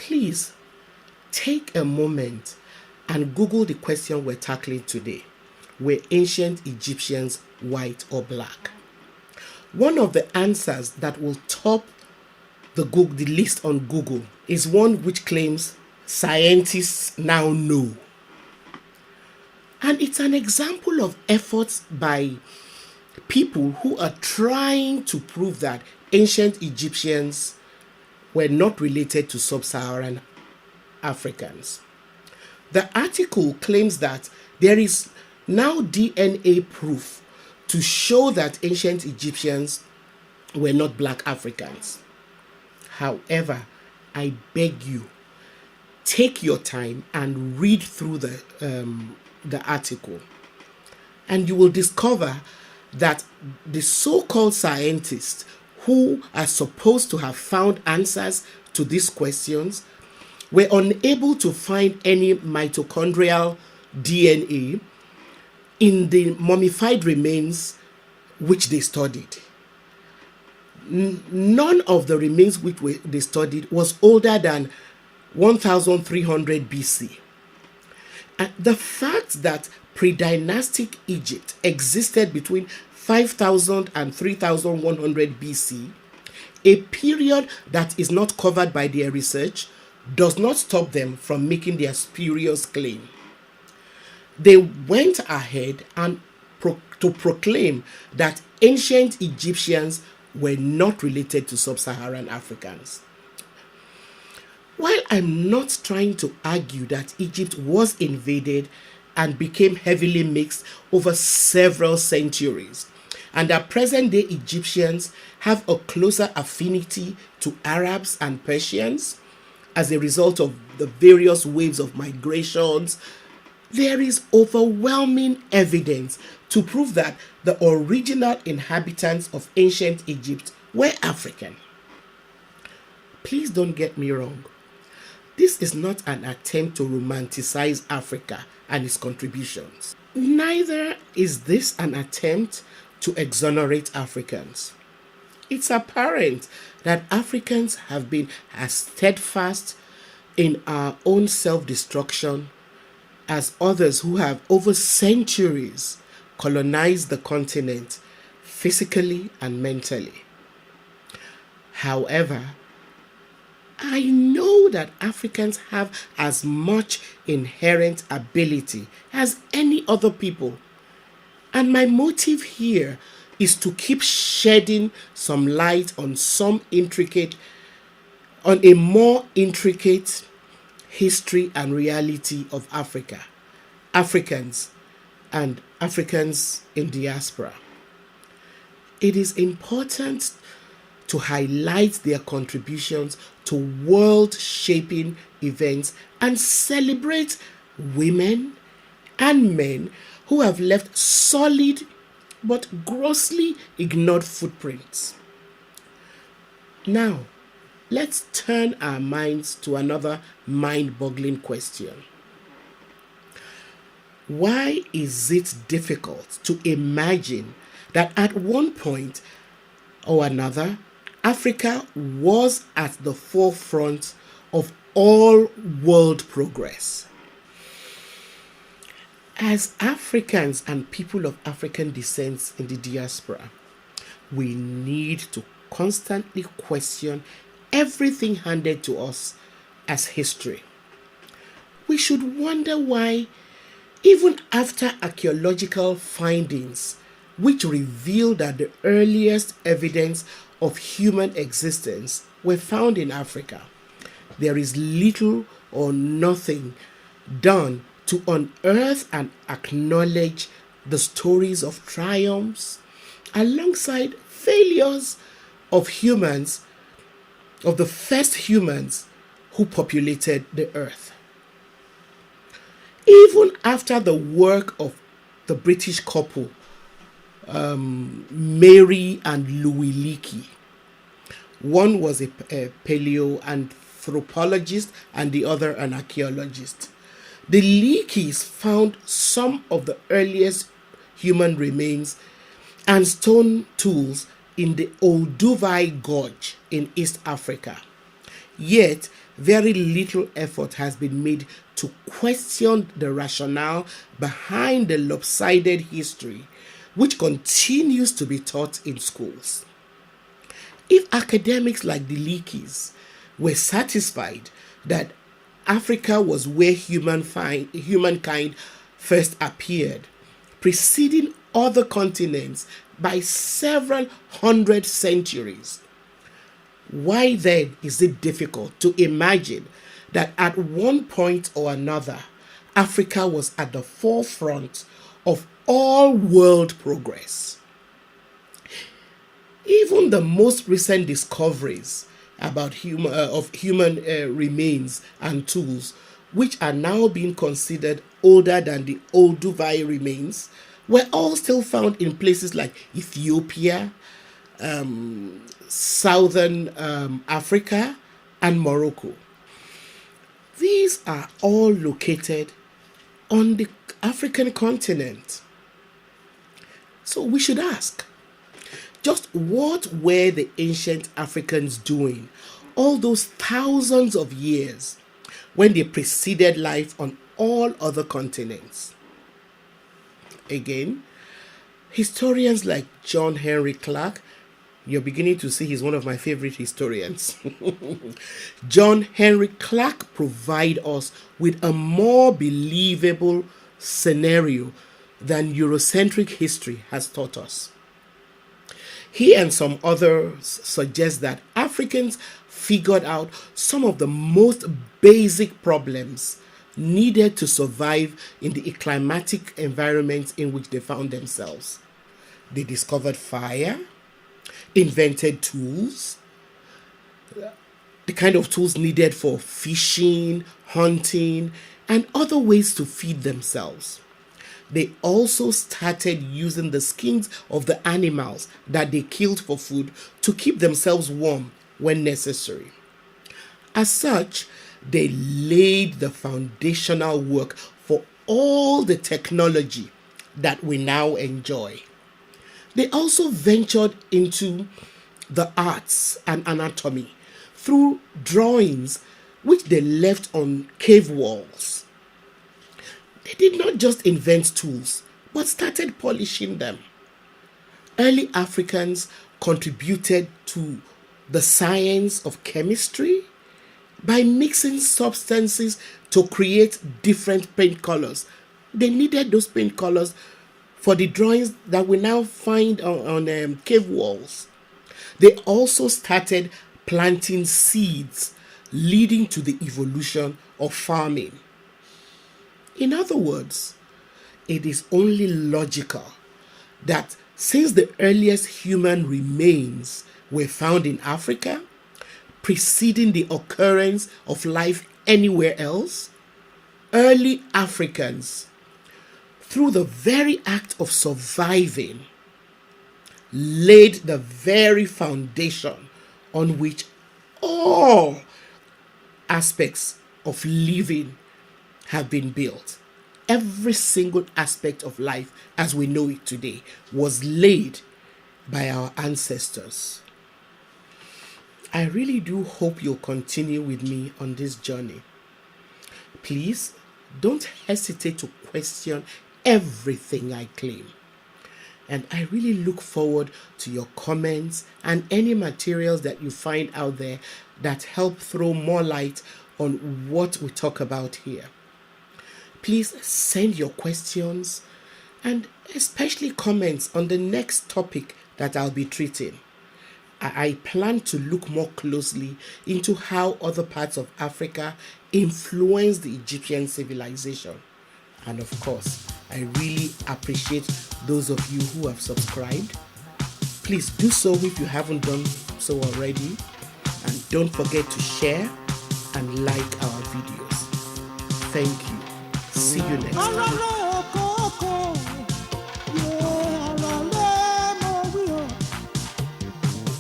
Please take a moment and Google the question we're tackling today. Were ancient Egyptians white or black? One of the answers that will top the list on Google is one which claims scientists now know. And it's an example of efforts by people who are trying to prove that ancient Egyptians were not related to sub-Saharan Africans. The article claims that there is now DNA proof to show that ancient Egyptians were not black Africans. However, I beg you, take your time and read through the article, and you will discover that the so-called scientists who are supposed to have found answers to these questions were unable to find any mitochondrial DNA in the mummified remains which they studied. None of the remains which they studied was older than 1300 BC. And the fact that pre-dynastic Egypt existed between 5000 and 3100 BC, a period that is not covered by their research, does not stop them from making their spurious claim. They went ahead and to proclaim that ancient Egyptians were not related to sub-Saharan Africans. While I'm not trying to argue that Egypt was invaded and became heavily mixed over several centuries, and that present-day Egyptians have a closer affinity to Arabs and Persians as a result of the various waves of migrations, there is overwhelming evidence to prove that the original inhabitants of ancient Egypt were African. Please don't get me wrong. This is not an attempt to romanticize Africa and its contributions. Neither is this an attempt to exonerate Africans. It's apparent that Africans have been as steadfast in our own self-destruction as others who have over centuries colonized the continent physically and mentally. However, I know that Africans have as much inherent ability as any other people, and my motive here is to keep shedding some light on a more intricate history and reality of Africa, Africans, and Africans in diaspora. It is important to highlight their contributions to world-shaping events and celebrate women and men who have left solid but grossly ignored footprints. Now, let's turn our minds to another mind-boggling question. Why is it difficult to imagine that at one point or another, Africa was at the forefront of all world progress? As Africans and people of African descent in the diaspora, we need to constantly question everything handed to us as history. We should wonder why, even after archaeological findings which reveal that the earliest evidence of human existence were found in Africa, there is little or nothing done to unearth and acknowledge the stories of triumphs alongside failures of humans, of the first humans who populated the earth. Even after the work of the British couple, Mary and Louis Leakey, one was a paleoanthropologist and the other an archaeologist. The Leakeys found some of the earliest human remains and stone tools in the Olduvai Gorge in East Africa. Yet, very little effort has been made to question the rationale behind the lopsided history which continues to be taught in schools. If academics like the Leakeys were satisfied that Africa was where humankind first appeared, preceding other continents by several hundred centuries, why then is it difficult to imagine that at one point or another, Africa was at the forefront of all world progress? Even the most recent discoveries about human remains and tools, which are now being considered older than the Olduvai remains, were all still found in places like Ethiopia, southern Africa, and Morocco. These are all located on the African continent. So we should ask, just what were the ancient Africans doing all those thousands of years when they preceded life on all other continents? Again, historians like John Henry Clarke, you're beginning to see he's one of my favorite historians. John Henry Clarke provide us with a more believable scenario than Eurocentric history has taught us. He and some others suggest that Africans figured out some of the most basic problems needed to survive in the climatic environments in which they found themselves. They discovered fire, invented tools, the kind of tools needed for fishing, hunting, and other ways to feed themselves. They also started using the skins of the animals that they killed for food to keep themselves warm when necessary. As such, they laid the foundational work for all the technology that we now enjoy. They also ventured into the arts and anatomy through drawings which they left on cave walls. They did not just invent tools, but started polishing them. Early Africans contributed to the science of chemistry by mixing substances to create different paint colors. They needed those paint colors for the drawings that we now find on cave walls. They also started planting seeds, leading to the evolution of farming. In other words, it is only logical that since the earliest human remains were found in Africa, preceding the occurrence of life anywhere else, early Africans, through the very act of surviving, laid the very foundation on which all aspects of living have been built. Every single aspect of life as we know it today was laid by our ancestors. I really do hope you'll continue with me on this journey. Please don't hesitate to question everything I claim. And I really look forward to your comments and any materials that you find out there that help throw more light on what we talk about here. Please send your questions and especially comments on the next topic that I'll be treating. I plan to look more closely into how other parts of Africa influenced the Egyptian civilization. And of course, I really appreciate those of you who have subscribed. Please do so if you haven't done so already. And don't forget to share and like our videos. Thank you. See you next time.